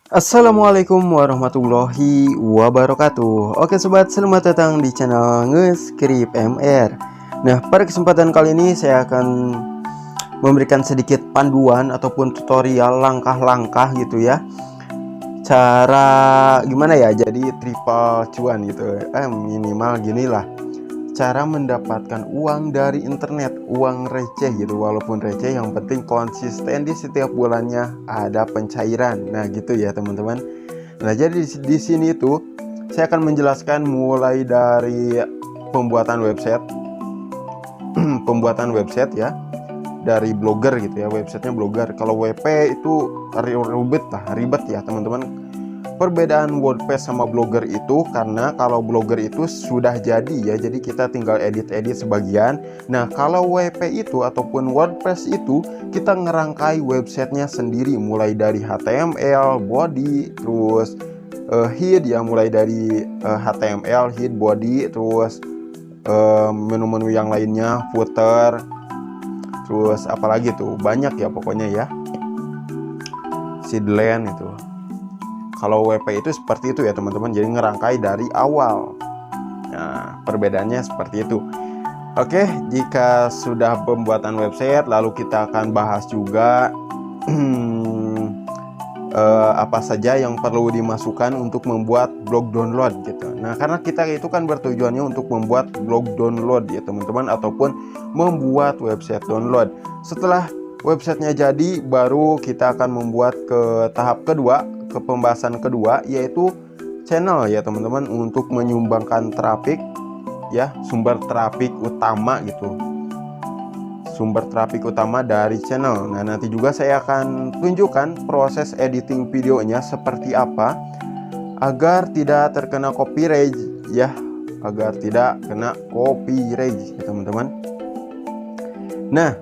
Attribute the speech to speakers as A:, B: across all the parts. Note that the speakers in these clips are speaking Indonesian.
A: Assalamualaikum warahmatullahi wabarakatuh. Oke sobat, selamat datang di channel Ngeskrip MR. Nah, pada kesempatan kali ini saya akan memberikan sedikit panduan ataupun tutorial langkah-langkah gitu ya. Cara gimana ya jadi triple cuan gitu. Minimal gini lah. Cara mendapatkan uang dari internet, uang receh gitu, walaupun receh yang penting konsisten di setiap bulannya ada pencairan. Nah, gitu ya teman-teman. Nah, jadi di sini tuh saya akan menjelaskan mulai dari pembuatan website, pembuatan website ya, dari blogger gitu ya, websitenya blogger. Kalau WP itu ribet ya teman-teman. Perbedaan WordPress sama Blogger itu karena kalau Blogger itu sudah jadi ya, jadi kita tinggal edit-edit sebagian. Nah, kalau WP itu ataupun WordPress itu kita ngerangkai websitenya sendiri, mulai dari HTML, body, terus head ya, mulai dari HTML, head, body, terus menu-menu yang lainnya, footer, terus apalagi tuh banyak ya pokoknya ya, sideline itu. Kalau WP itu seperti itu ya teman-teman, jadi ngerangkai dari awal. Nah, perbedaannya seperti itu. Oke, jika sudah pembuatan website, lalu kita akan bahas juga apa saja yang perlu dimasukkan untuk membuat blog download gitu. Nah, karena kita itu kan bertujuannya untuk membuat blog download ya teman-teman, ataupun membuat website download. Setelah websitenya jadi, baru kita akan membuat ke tahap kedua, ke pembahasan kedua, yaitu channel ya teman-teman, untuk menyumbangkan traffic ya, sumber traffic utama gitu, sumber traffic utama dari channel. Nah, nanti juga saya akan tunjukkan proses editing videonya seperti apa agar tidak terkena copyright ya, agar tidak kena copyright ya teman-teman. Nah,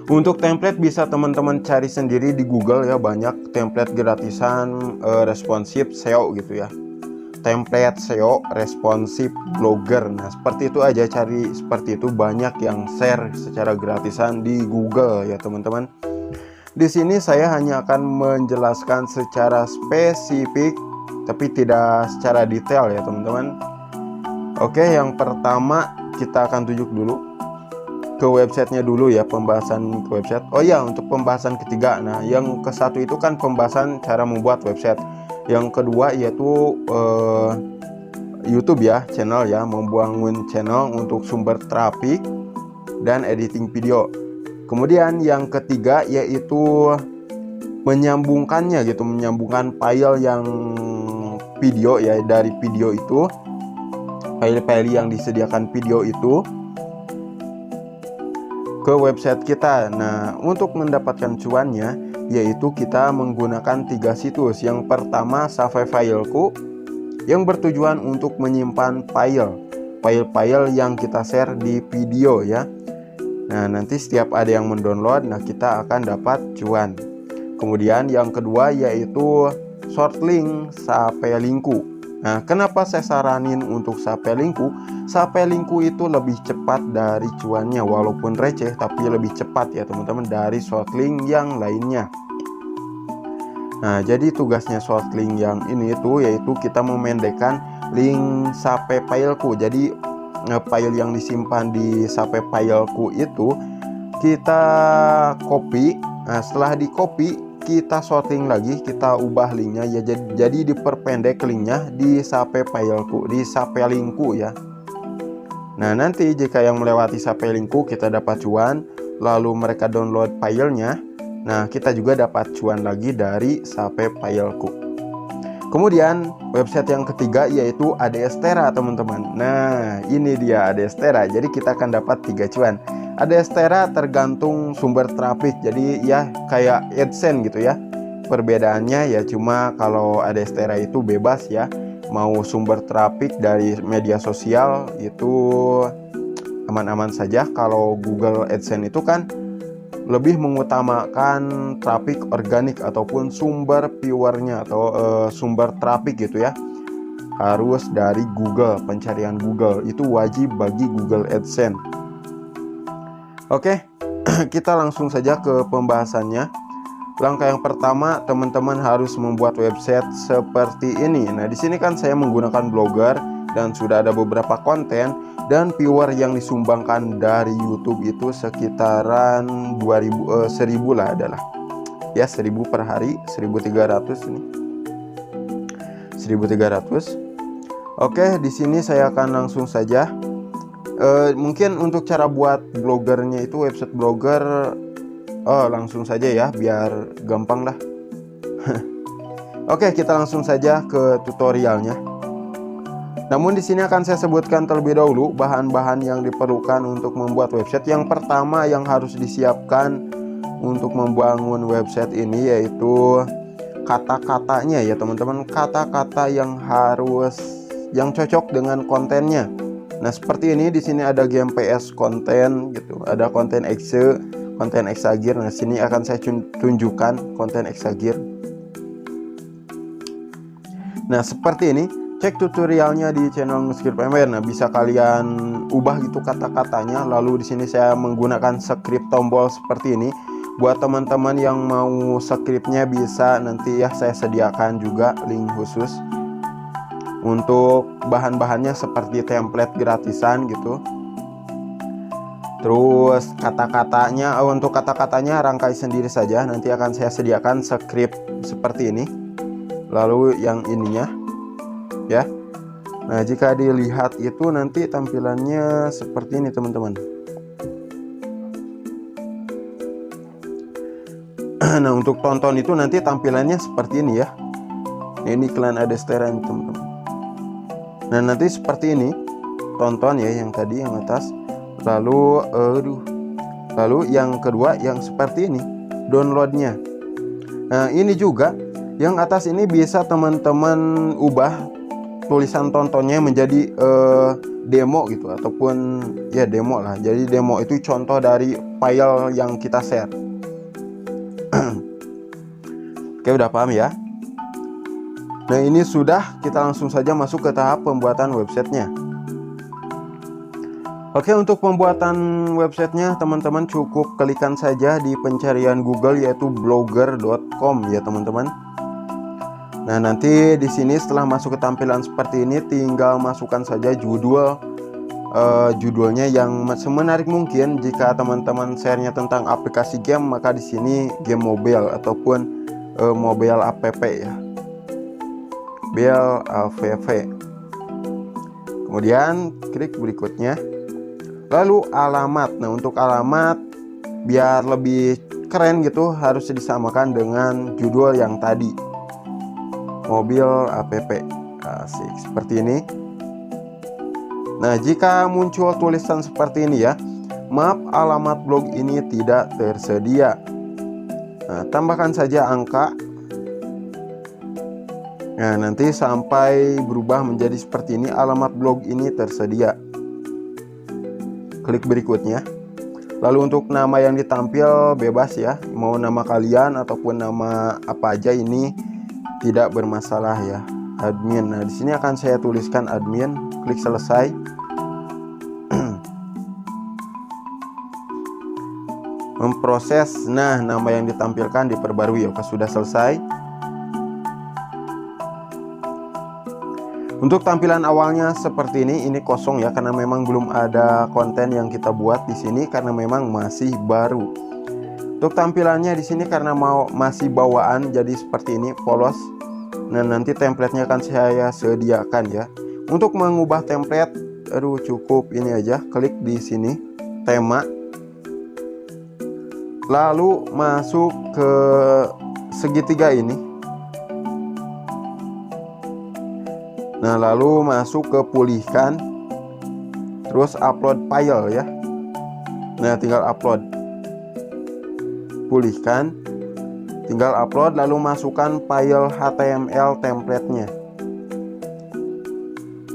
A: untuk template bisa teman-teman cari sendiri di Google ya, banyak template gratisan responsif SEO gitu ya. Template SEO responsif blogger. Nah, seperti itu aja, cari seperti itu, banyak yang share secara gratisan di Google ya teman-teman. Di sini saya hanya akan menjelaskan secara spesifik tapi tidak secara detail ya teman-teman. Oke, yang pertama kita akan tunjuk dulu ke websitenya dulu ya, pembahasan ke website. Oh ya, untuk pembahasan ketiga. Nah, yang ke satu itu kan pembahasan cara membuat website. Yang kedua yaitu YouTube ya, channel ya, membangun channel untuk sumber traffic dan editing video. Kemudian yang ketiga yaitu menyambungkannya gitu, menyambungkan file yang video ya, dari video itu, file-file yang disediakan video itu ke website kita. Nah, untuk mendapatkan cuannya yaitu kita menggunakan 3 situs. Yang pertama Save-Fileku, yang bertujuan untuk menyimpan file-file yang kita share di video ya. Nah, nanti setiap ada yang mendownload, nah kita akan dapat cuan. Kemudian yang kedua yaitu Shortlink Sapelinku. Nah, kenapa saya saranin untuk Sapelinku? Sapelinku itu lebih cepat dari cuannya, walaupun receh tapi lebih cepat ya teman-teman dari Shortlink yang lainnya. Nah, jadi tugasnya Shortlink yang ini itu yaitu kita memendekkan link Save-Fileku. Jadi file yang disimpan di Save-Fileku itu kita copy. Nah, setelah di copy kita sorting lagi, kita ubah linknya ya, jadi diperpendek linknya di Save-Fileku, di Sapelinku ya. Nah, nanti jika yang melewati Sapelinku kita dapat cuan, lalu mereka download filenya, nah kita juga dapat cuan lagi dari Save-Fileku. Kemudian website yang ketiga yaitu Adestera teman-teman. Nah, ini dia Adestera. Jadi kita akan dapat 3 cuan. Adestera tergantung sumber traffic, jadi ya kayak AdSense gitu ya. Perbedaannya ya cuma kalau Adestera itu bebas ya, mau sumber traffic dari media sosial itu aman-aman saja. Kalau Google AdSense itu kan lebih mengutamakan traffic organik ataupun sumber viewernya atau sumber traffic gitu ya, harus dari Google, pencarian Google itu wajib bagi Google AdSense. Oke, kita langsung saja ke pembahasannya. Langkah yang pertama, teman-teman harus membuat website seperti ini. Nah, di sini kan saya menggunakan Blogger dan sudah ada beberapa konten, dan viewer yang disumbangkan dari YouTube itu sekitaran 1000 lah adalah. Ya, 1000 per hari, 1300 ini. 1300. Oke, di sini saya akan langsung saja. Mungkin untuk cara buat bloggernya itu website blogger, langsung saja ya, biar gampang lah. Oke, kita langsung saja ke tutorialnya. Namun di sini akan saya sebutkan terlebih dahulu bahan-bahan yang diperlukan untuk membuat website. Yang pertama yang harus disiapkan untuk membangun website ini yaitu kata-katanya ya teman-teman. Kata-kata yang cocok dengan kontennya. Nah, seperti ini di sini ada GMPS konten gitu, ada konten exe, konten Exagger. Nah, sini akan saya tunjukkan konten Exagger. Nah, seperti ini. Cek tutorialnya di channel Ngescript MR. Nah, bisa kalian ubah gitu kata-katanya. Lalu di sini saya menggunakan script tombol seperti ini. Buat teman-teman yang mau scriptnya bisa nanti ya saya sediakan juga link khusus. Untuk bahan-bahannya seperti template gratisan gitu. Terus kata-katanya, untuk kata-katanya rangkai sendiri saja. Nanti akan saya sediakan script seperti ini. Lalu yang ininya ya. Nah, jika dilihat itu nanti tampilannya seperti ini teman-teman. Nah, untuk tonton itu nanti tampilannya seperti ini ya. Nah, ini iklan ada steran teman-teman. Nah, nanti seperti ini tonton ya, yang tadi yang atas. Lalu lalu yang kedua yang seperti ini downloadnya. Nah, ini juga yang atas ini bisa teman-teman ubah tulisan tontonnya menjadi demo gitu, ataupun ya demo lah. Jadi demo itu contoh dari file yang kita share. Oke, udah paham ya. Nah, ini sudah, kita langsung saja masuk ke tahap pembuatan websitenya. Oke, untuk pembuatan websitenya teman-teman cukup klikkan saja di pencarian Google yaitu blogger.com ya teman-teman. Nah, nanti di sini setelah masuk ke tampilan seperti ini tinggal masukkan saja judulnya yang semenarik mungkin. Jika teman-teman share-nya tentang aplikasi game, maka di sini game mobile ataupun mobile app ya. Mobile app. Kemudian klik berikutnya. Lalu alamat. Nah, untuk alamat biar lebih keren gitu harus disamakan dengan judul yang tadi. Mobile app. Asik, seperti ini. Nah, jika muncul tulisan seperti ini ya, maaf alamat blog ini tidak tersedia. Nah, tambahkan saja angka. Nah, nanti sampai berubah menjadi seperti ini, alamat blog ini tersedia. Klik berikutnya. Lalu untuk nama yang ditampil bebas ya, mau nama kalian ataupun nama apa aja ini tidak bermasalah ya. Admin. Nah, di sini akan saya tuliskan admin. Klik selesai. Memproses. Nah, nama yang ditampilkan diperbarui. Oke, sudah selesai. Untuk tampilan awalnya seperti ini kosong ya, karena memang belum ada konten yang kita buat di sini karena memang masih baru. Untuk tampilannya di sini karena masih bawaan, jadi seperti ini polos. Nah, nanti template-nya akan saya sediakan ya. Untuk mengubah template, cukup ini aja, klik di sini tema. Lalu masuk ke segitiga ini. Nah, lalu masuk ke pulihkan. Terus upload file ya. Nah, tinggal upload. Pulihkan, tinggal upload, lalu masukkan file HTML template-nya.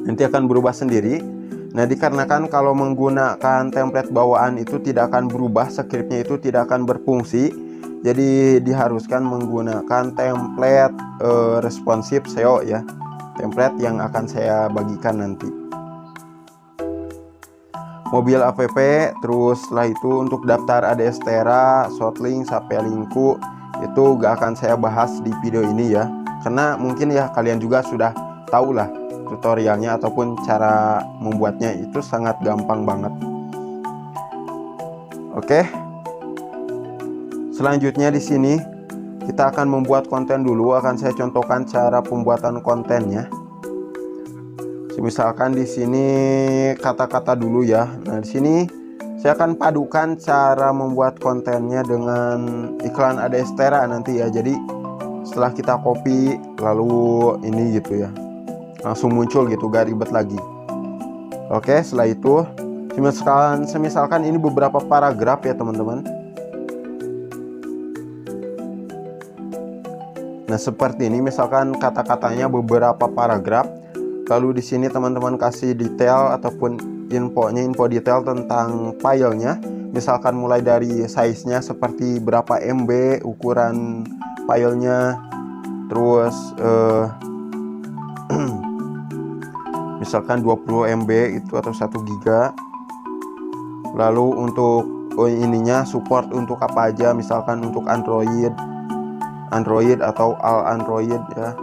A: Nanti akan berubah sendiri. Nah, dikarenakan kalau menggunakan template bawaan itu tidak akan berubah, scriptnya itu tidak akan berfungsi. Jadi diharuskan menggunakan template responsive SEO ya. Template yang akan saya bagikan nanti. Mobile app, terus setelah itu untuk daftar ADS Tera, Shortlink, Sapelinku itu gak akan saya bahas di video ini ya, karena mungkin ya kalian juga sudah tahu lah tutorialnya ataupun cara membuatnya itu sangat gampang banget. Oke. Selanjutnya di sini kita akan membuat konten dulu, akan saya contohkan cara pembuatan kontennya. Misalkan di sini kata-kata dulu ya. Nah, di sini saya akan padukan cara membuat kontennya dengan iklan Adastera nanti ya. Jadi setelah kita copy lalu ini gitu ya, langsung muncul gitu, gak ribet lagi. Oke, setelah itu misalkan ini beberapa paragraf ya teman-teman. Nah, seperti ini misalkan kata-katanya beberapa paragraf. Lalu di sini teman-teman kasih detail ataupun info detail tentang filenya. Misalkan mulai dari size-nya seperti berapa MB ukuran filenya, terus misalkan 20 MB itu atau 1 GB. Lalu untuk ininya support untuk apa aja, misalkan untuk Android atau all Android ya,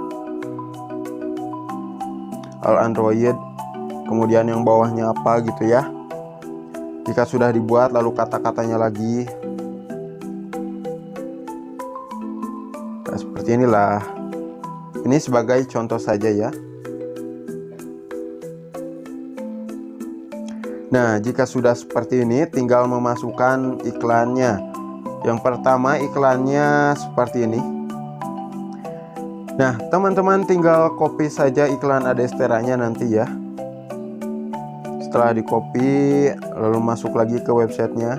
A: all Android. Kemudian yang bawahnya apa gitu ya. Jika sudah dibuat, lalu kata-katanya lagi. Nah, seperti inilah. Ini sebagai contoh saja ya. Nah, jika sudah seperti ini, tinggal memasukkan iklannya. Yang pertama iklannya seperti ini. Nah, teman-teman tinggal copy saja iklan Adasteranya nanti ya. Setelah di copy, lalu masuk lagi ke websitenya.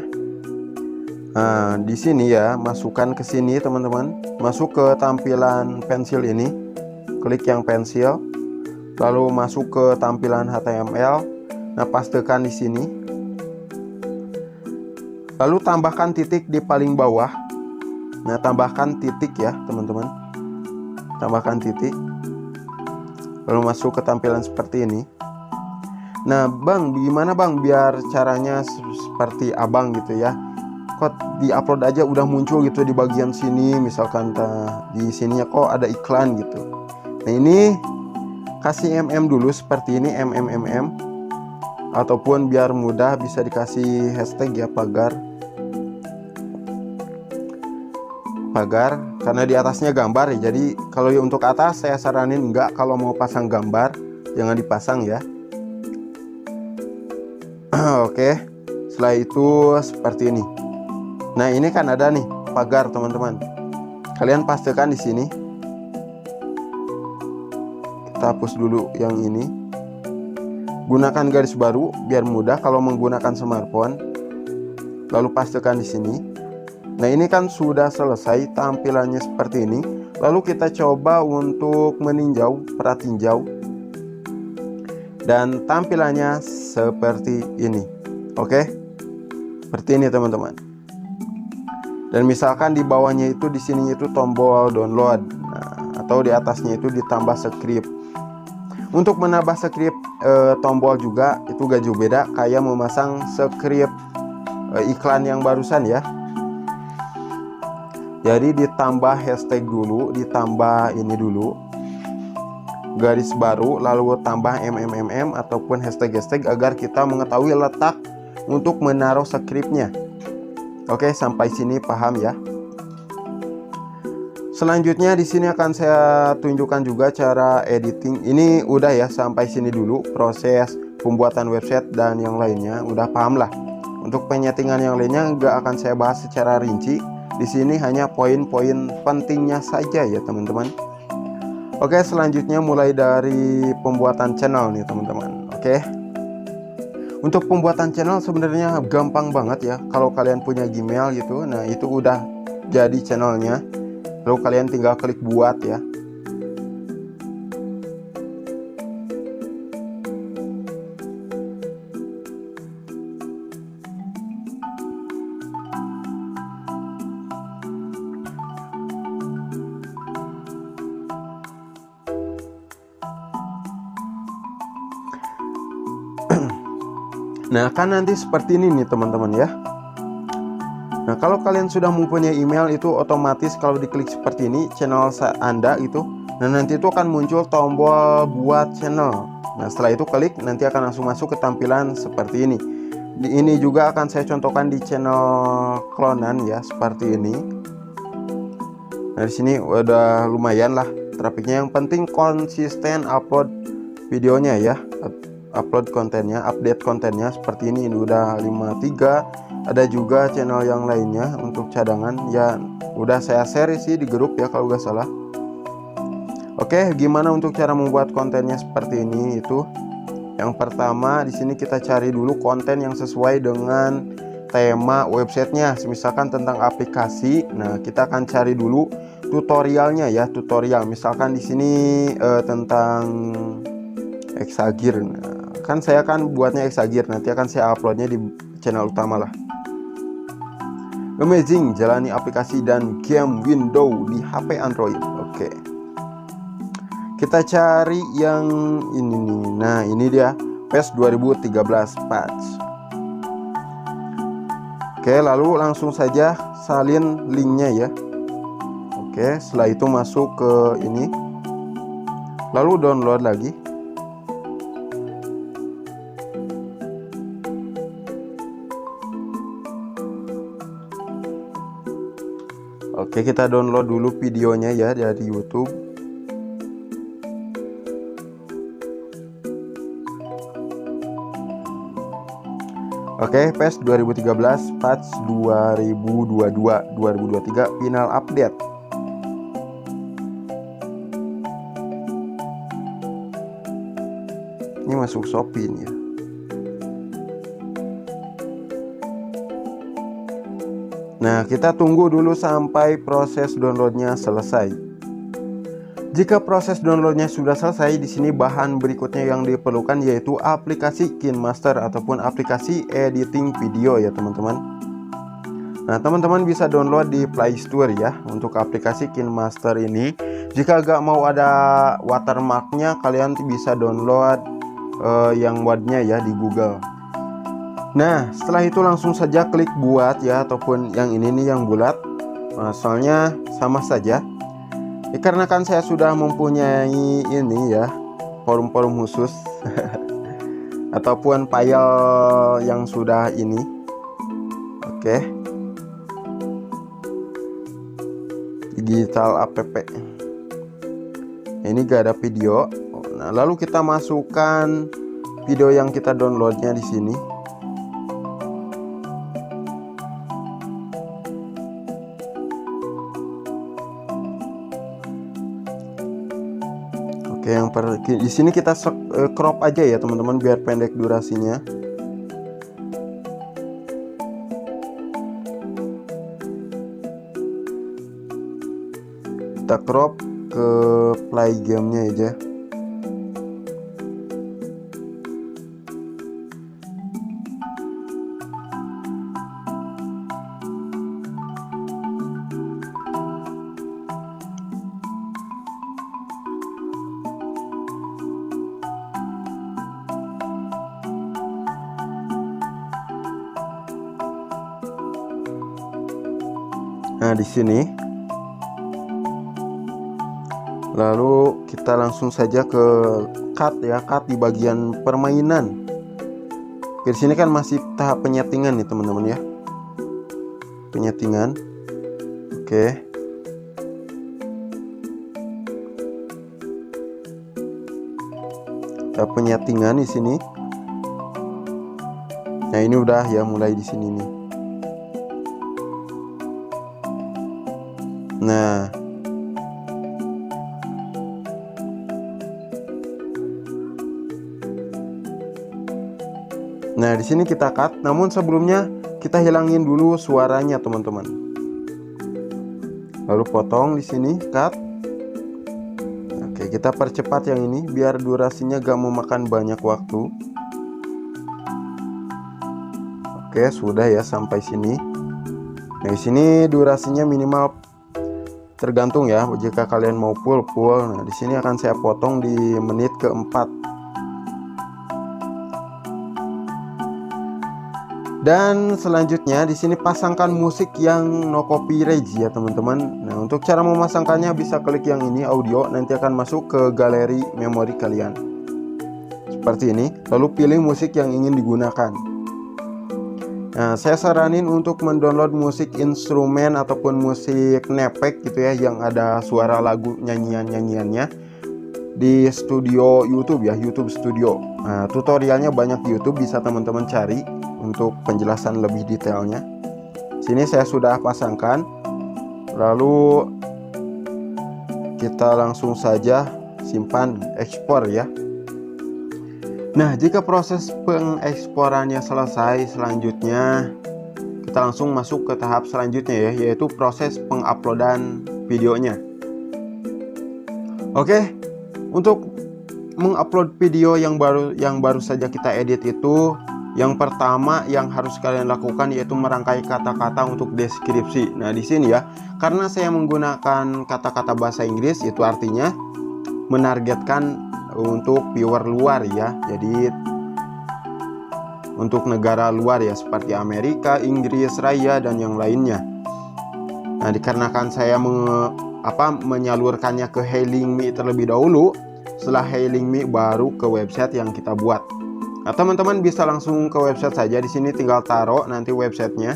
A: Nah, di sini ya, masukkan ke sini teman-teman. Masuk ke tampilan pensil ini, klik yang pensil, lalu masuk ke tampilan HTML. Nah, pastekan di sini. Lalu tambahkan titik di paling bawah. Nah, tambahkan titik ya teman-teman. Tambahkan titik. Lalu masuk ke tampilan seperti ini. Nah, Bang, gimana Bang biar caranya seperti Abang gitu ya? Kok di-upload aja udah muncul gitu di bagian sini, misalkan di sininya kok ada iklan gitu. Nah, ini kasih dulu seperti ini, ataupun biar mudah bisa dikasih hashtag ya, pagar, karena di atasnya gambar ya. Jadi kalau untuk atas saya saranin enggak, kalau mau pasang gambar jangan dipasang ya. Oke, setelah itu seperti ini. Nah, ini kan ada nih pagar teman-teman. Kalian pastikan di sini. Kita hapus dulu yang ini. Gunakan garis baru biar mudah kalau menggunakan smartphone. Lalu pastikan di sini. Nah, ini kan sudah selesai tampilannya seperti ini. Lalu kita coba untuk meninjau, pratinjau. Dan tampilannya seperti ini. Oke. Seperti ini teman-teman. Dan misalkan di bawahnya itu, di sini itu tombol download. Nah, atau di atasnya itu ditambah script. Untuk menambah script tombol juga itu gak jauh beda kayak memasang script iklan yang barusan ya. Jadi ditambah hashtag dulu, ditambah ini dulu, garis baru, lalu tambah ataupun hashtag agar kita mengetahui letak untuk menaruh scriptnya. Oke, sampai sini paham ya. Selanjutnya di sini akan saya tunjukkan juga cara editing. Ini udah ya, sampai sini dulu proses pembuatan website dan yang lainnya udah paham lah. Untuk penyetingan yang lainnya nggak akan saya bahas secara rinci. Di sini hanya poin-poin pentingnya saja ya teman-teman. Oke, selanjutnya mulai dari pembuatan channel nih teman-teman. Oke. Untuk pembuatan channel sebenarnya gampang banget ya. Kalau kalian punya Gmail gitu, nah itu udah jadi channelnya. Lalu kalian tinggal klik buat ya. Nah, kan nanti seperti ini nih teman-teman ya. Nah, kalau kalian sudah mempunyai email itu otomatis kalau diklik seperti ini channel Anda itu, nah nanti itu akan muncul tombol buat channel. Nah, setelah itu klik, nanti akan langsung masuk ke tampilan seperti ini. Ini juga akan saya contohkan di channel klonan ya, seperti ini. Nah, di sini udah lumayan lah trafiknya. Yang penting konsisten upload videonya ya, upload kontennya, update kontennya seperti ini. Ini udah 53. Ada juga channel yang lainnya untuk cadangan ya, udah saya share sih di grup ya kalau nggak salah. Oke, gimana untuk cara membuat kontennya seperti ini? Itu yang pertama, di sini kita cari dulu konten yang sesuai dengan tema websitenya. Misalkan tentang aplikasi, nah kita akan cari dulu tutorialnya ya, tutorial. Misalkan di sini tentang Exagir. Nah, kan saya akan buatnya Exagir, nanti akan saya uploadnya di channel utama lah. Amazing, jalani aplikasi dan game Windows di HP Android. Oke. Kita cari yang ini nih. Nah, ini dia PES 2013 patch. Oke, lalu langsung saja salin linknya ya. Oke, setelah itu masuk ke ini. Lalu download lagi. Oke, kita download dulu videonya ya dari YouTube. Oke, PES 2013 patch 2022-2023 final update. Ini masuk Shopee nih ya. Nah, kita tunggu dulu sampai proses downloadnya selesai. Jika proses downloadnya sudah selesai, di sini bahan berikutnya yang diperlukan yaitu aplikasi KineMaster ataupun aplikasi editing video ya teman-teman. Nah, teman-teman bisa download di Play Store ya untuk aplikasi KineMaster ini. Jika gak mau ada watermarknya, kalian bisa download yang wadnya ya di Google. Nah, setelah itu langsung saja klik buat ya, ataupun yang ini nih yang bulat. Nah, soalnya sama saja. Karena kan saya sudah mempunyai ini ya, forum-forum khusus ataupun file yang sudah ini. Oke. Digital app. Ini gak ada video. Nah, lalu kita masukkan video yang kita downloadnya di sini. Oke, di sini kita crop aja ya teman-teman biar pendek durasinya. Kita crop ke play gamenya aja. Nah, di sini. Lalu kita langsung saja ke cut ya, cut di bagian permainan. Di sini kan masih tahap penyetingan nih teman-teman ya. Penyetingan. Oke. Tahap penyetingan di sini. Nah, ini udah ya mulai di sini nih. Nah, di sini kita cut. Namun sebelumnya kita hilangin dulu suaranya, teman-teman. Lalu potong di sini, cut. Oke, kita percepat yang ini biar durasinya gak memakan banyak waktu. Oke, sudah ya sampai sini. Nah, di sini durasinya minimal tergantung ya, jika kalian mau full. Nah, di sini akan saya potong di menit keempat. Dan selanjutnya di sini pasangkan musik yang no copyright ya teman-teman. Nah, untuk cara memasangkannya bisa klik yang ini audio, nanti akan masuk ke galeri memori kalian. Seperti ini, lalu pilih musik yang ingin digunakan. Nah, saya saranin untuk mendownload musik instrumen ataupun musik nepek gitu ya, yang ada suara lagu nyanyiannya di studio YouTube ya, YouTube Studio. Nah, tutorialnya banyak di YouTube, bisa teman-teman cari untuk penjelasan lebih detailnya. Sini saya sudah pasangkan, lalu kita langsung saja simpan ekspor ya. Nah, jika proses pengeksporannya selesai, selanjutnya kita langsung masuk ke tahap selanjutnya ya, yaitu proses penguploadan videonya. Oke, untuk mengupload video yang baru saja kita edit itu, yang pertama yang harus kalian lakukan yaitu merangkai kata-kata untuk deskripsi. Nah, di sini ya, karena saya menggunakan kata-kata bahasa Inggris, itu artinya menargetkan untuk viewer luar ya. Jadi untuk negara luar ya, seperti Amerika, Inggris Raya dan yang lainnya. Nah, dikarenakan saya menyalurkannya ke Hailing Me terlebih dahulu, setelah Hailing Me baru ke website yang kita buat. Nah, teman-teman bisa langsung ke website saja. Di sini tinggal taruh nanti websitenya.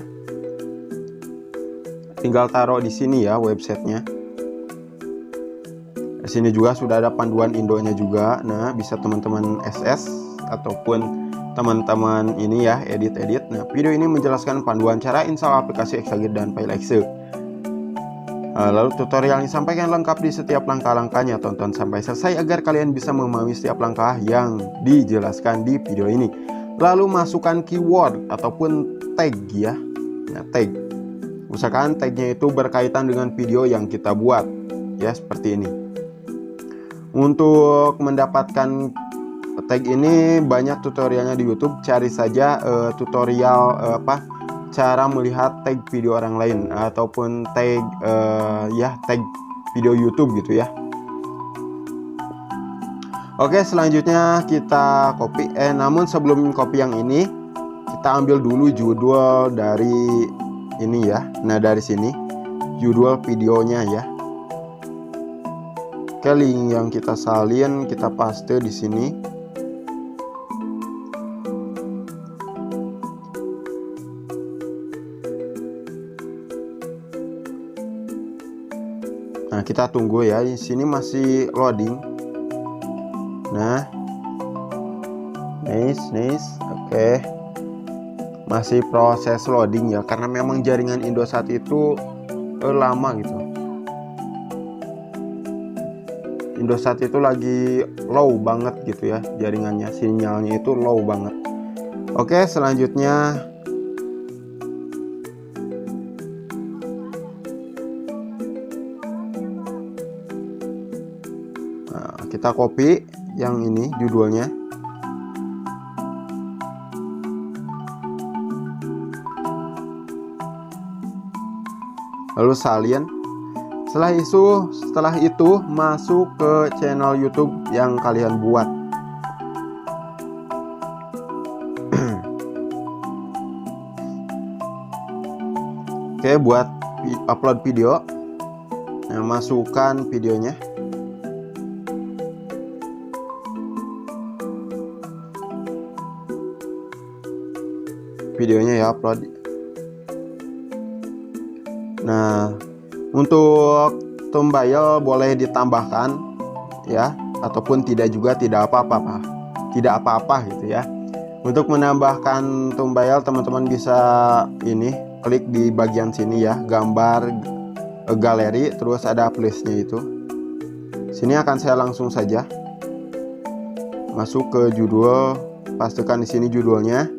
A: Tinggal taruh di sini ya websitenya. Di sini juga sudah ada panduan Indonya juga. Nah, bisa teman-teman SS ataupun teman-teman ini ya edit-edit. Nah, video ini menjelaskan panduan cara install aplikasi Exagger dan file exe. Lalu tutorial yang disampaikan lengkap di setiap langkah-langkahnya. Tonton sampai selesai agar kalian bisa memahami setiap langkah yang dijelaskan di video ini. Lalu masukkan keyword ataupun tag ya. Nah, tag. Usahakan tagnya itu berkaitan dengan video yang kita buat ya, seperti ini. Untuk mendapatkan tag ini banyak tutorialnya di YouTube. Cari saja tutorial cara melihat tag video orang lain ataupun tag tag video YouTube gitu ya. Oke, selanjutnya kita copy. Namun sebelum copy yang ini, kita ambil dulu judul dari ini ya. Nah, dari sini judul videonya ya. Oke, link yang kita salin kita paste di sini. Nah, kita tunggu ya, di sini masih loading. Nah, nice. Oke. Masih proses loading ya, karena memang jaringan Indosat itu lama gitu. Indosat itu lagi low banget gitu ya, jaringannya, sinyalnya itu low banget. Oke, selanjutnya kita copy yang ini judulnya. Lalu salin. Setelah itu masuk ke channel YouTube yang kalian buat. Oke, buat upload video. Nah, masukkan videonya. Ya upload. Nah, untuk thumbnail boleh ditambahkan ya, ataupun tidak juga, tidak apa-apa gitu ya. Untuk menambahkan thumbnail, teman-teman bisa ini klik di bagian sini ya, gambar galeri, terus ada plusnya itu. Sini akan saya langsung saja masuk ke judul, pastikan di sini judulnya.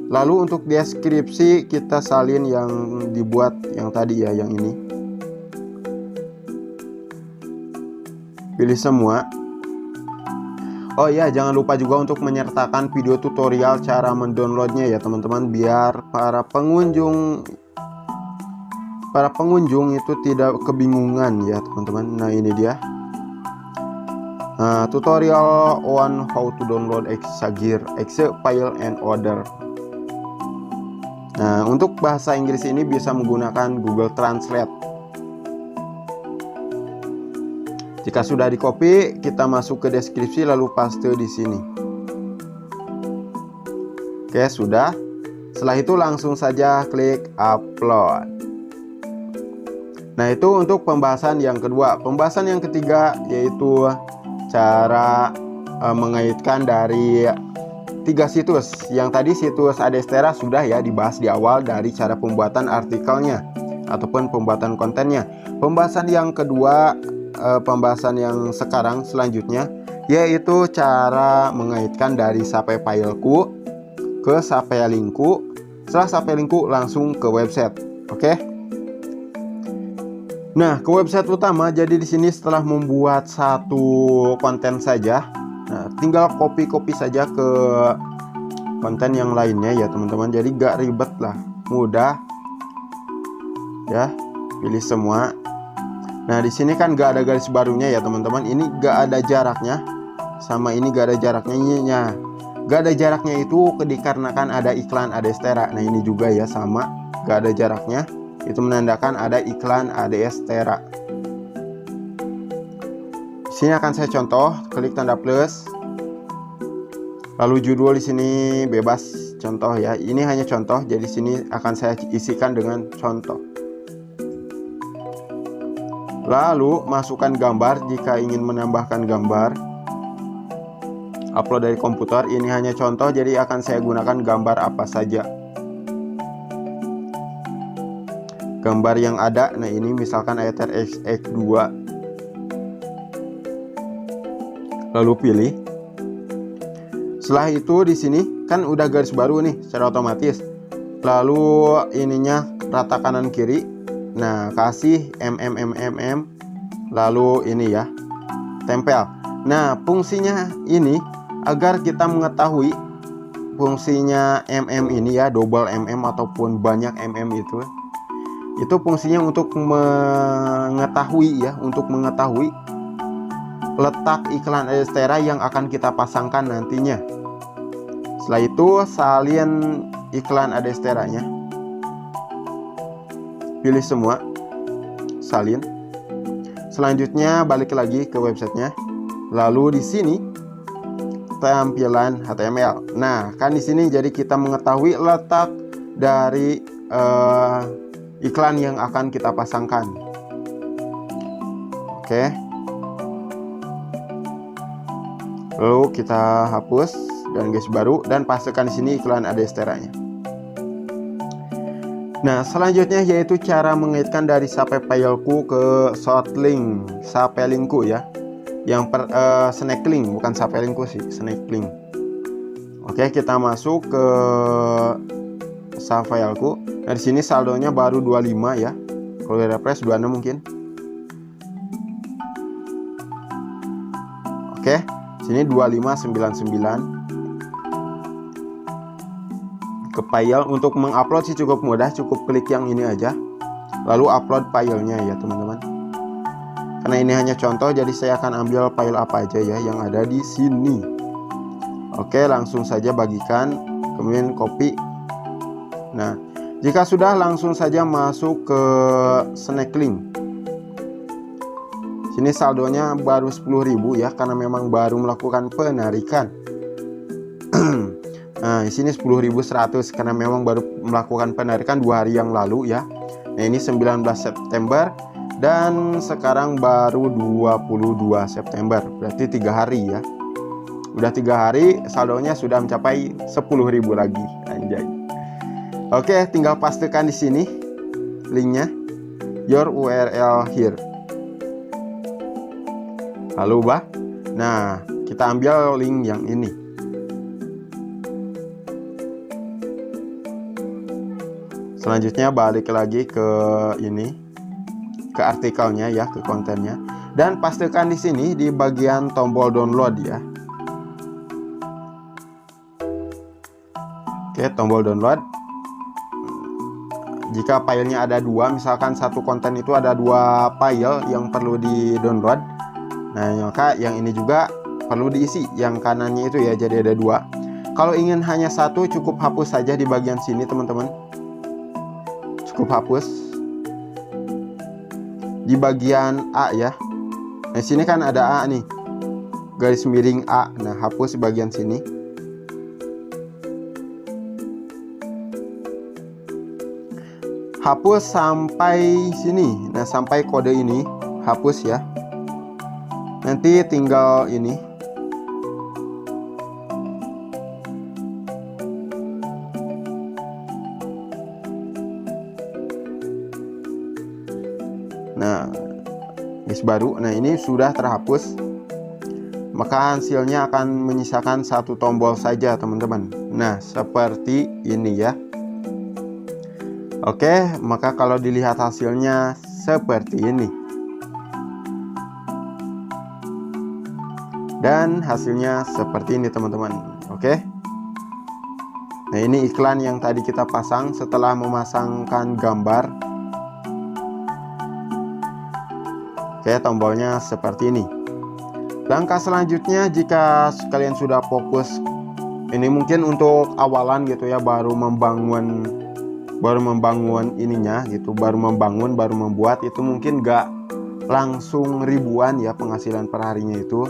A: Lalu untuk deskripsi kita salin yang dibuat yang tadi ya, yang ini. Pilih semua. Oh ya, jangan lupa juga untuk menyertakan video tutorial cara mendownloadnya ya teman-teman, biar para pengunjung itu tidak kebingungan ya teman-teman. Nah, ini dia. Tutorial on how to download Exagger, exe file and order. Nah, untuk bahasa Inggris ini bisa menggunakan Google Translate. Jika sudah di copy, kita masuk ke deskripsi lalu paste di sini. Oke, sudah. Setelah itu langsung saja klik upload. Nah, itu untuk pembahasan yang kedua. Pembahasan yang ketiga yaitu cara mengaitkan dari 3 situs. Yang tadi situs Adestera sudah ya dibahas di awal dari cara pembuatan artikelnya ataupun pembuatan kontennya. Pembahasan yang kedua, pembahasan yang sekarang selanjutnya yaitu cara mengaitkan dari Sape Fileku ke Sape Linku. Setelah Sape Linku langsung ke website. Oke. Nah, ke website utama. Jadi di sini setelah membuat satu konten saja, nah, tinggal copy saja ke konten yang lainnya ya teman-teman. Jadi gak ribet lah, mudah ya. Pilih semua. Nah, di sini kan gak ada garis barunya ya teman-teman. Ini gak ada jaraknya, sama ini gak ada jaraknya. Gak ada jaraknya itu dikarenakan ada iklan Adestera. Nah, ini juga ya sama, gak ada jaraknya. Itu menandakan ada iklan Adestera. Sini akan saya contoh, klik tanda plus. Lalu judul di sini bebas contoh ya. Ini hanya contoh, jadi sini akan saya isikan dengan contoh. Lalu masukkan gambar jika ingin menambahkan gambar. Upload dari komputer, ini hanya contoh, jadi akan saya gunakan gambar apa saja. Gambar yang ada, nah ini misalkan Aether XX2. Lalu pilih. Setelah itu di sini kan udah garis baru nih secara otomatis. Lalu ininya rata kanan kiri. Nah, kasih lalu ini ya, tempel. Nah, fungsinya ini agar kita mengetahui fungsinya ini ya, double ataupun banyak itu fungsinya untuk mengetahui ya, untuk mengetahui letak iklan Adestera yang akan kita pasangkan nantinya. Setelah itu salin iklan Adesteranya, pilih semua, salin. Selanjutnya balik lagi ke websitenya. Lalu di sini tampilan HTML. Nah, kan di sini jadi kita mengetahui letak dari iklan yang akan kita pasangkan. Oke. Lalu kita hapus dan garis baru dan pastekan di sini iklan Adesteranya. Nah, selanjutnya yaitu cara mengaitkan dari Sape Fileku ke Shortlink, Sape Linku ya. Yang Snacklink, bukan Sape Linku sih, Snacklink. Oke, kita masuk ke Sape Fileku. Nah, di sini saldonya baru 25 ya. Kalau refresh 26 mungkin. Oke, sini 2599. Ke file, untuk mengupload sih cukup mudah, cukup klik yang ini aja. Lalu upload filenya ya teman-teman. Karena ini hanya contoh, jadi saya akan ambil file apa aja ya yang ada di sini. Oke, langsung saja bagikan, kemudian copy. Nah, jika sudah langsung saja masuk ke Snacklink. Sini saldonya baru 10.000 ya, karena memang baru melakukan penarikan. Nah, di sini 10.100 karena memang baru melakukan penarikan 2 hari yang lalu ya. Nah, ini 19 September dan sekarang baru 22 September. Berarti 3 hari ya. Udah 3 hari saldonya sudah mencapai 10.000 lagi, anjay. Oke, tinggal pastikan di sini linknya, your URL here. Lalu nah kita ambil link yang ini. Selanjutnya balik lagi ke ini, ke artikelnya ya, ke kontennya, dan pastikan di sini di bagian tombol download ya. Oke, tombol download. Jika filenya ada 2, misalkan satu konten itu ada 2 file yang perlu di download, nah maka yang ini juga perlu diisi, yang kanannya itu ya, jadi ada 2. Kalau ingin hanya 1 cukup hapus saja di bagian sini teman-teman. cukup hapus di bagian A ya. Nah sini kan ada A nih, garis miring A. Nah hapus di bagian sini. Hapus sampai sini. Nah sampai kode ini hapus ya. Nanti tinggal ini. Nah garis baru. Nah ini sudah terhapus, maka hasilnya akan menyisakan satu tombol saja teman-teman. Nah seperti ini ya. Oke, maka kalau dilihat hasilnya seperti ini. Dan hasilnya seperti ini teman-teman. Oke. Nah ini iklan yang tadi kita pasang setelah memasangkan gambar. Oke, tombolnya seperti ini. Langkah selanjutnya, jika kalian sudah fokus, ini mungkin untuk awalan gitu ya, baru membangun ininya gitu, baru membuat itu mungkin gak langsung ribuan ya penghasilan per harinya itu.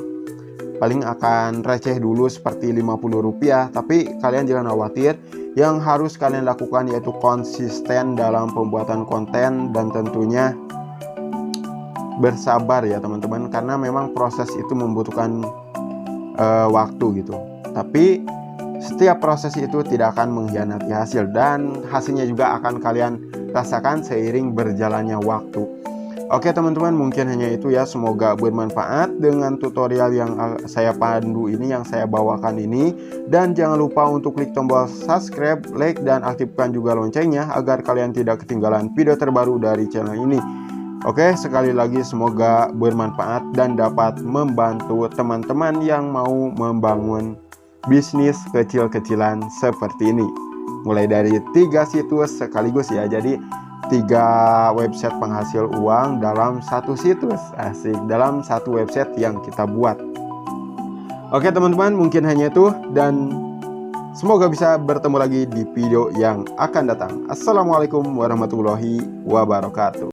A: Paling akan receh dulu seperti Rp50. Tapi kalian jangan khawatir. Yang harus kalian lakukan yaitu konsisten dalam pembuatan konten dan tentunya bersabar ya teman-teman, karena memang proses itu membutuhkan waktu gitu. Tapi setiap proses itu tidak akan mengkhianati hasil, dan hasilnya juga akan kalian rasakan seiring berjalannya waktu. Oke teman-teman, mungkin hanya itu ya. Semoga bermanfaat dengan tutorial yang saya pandu ini, yang saya bawakan ini. Dan jangan lupa untuk klik tombol subscribe, like, dan aktifkan juga loncengnya agar kalian tidak ketinggalan video terbaru dari channel ini. Oke, sekali lagi semoga bermanfaat dan dapat membantu teman-teman yang mau membangun bisnis kecil-kecilan seperti ini. Mulai dari 3 situs sekaligus ya. Jadi 3 website penghasil uang dalam satu situs. Asik, dalam satu website yang kita buat. Oke teman-teman, mungkin hanya itu, dan semoga bisa bertemu lagi di video yang akan datang. Assalamualaikum warahmatullahi wabarakatuh.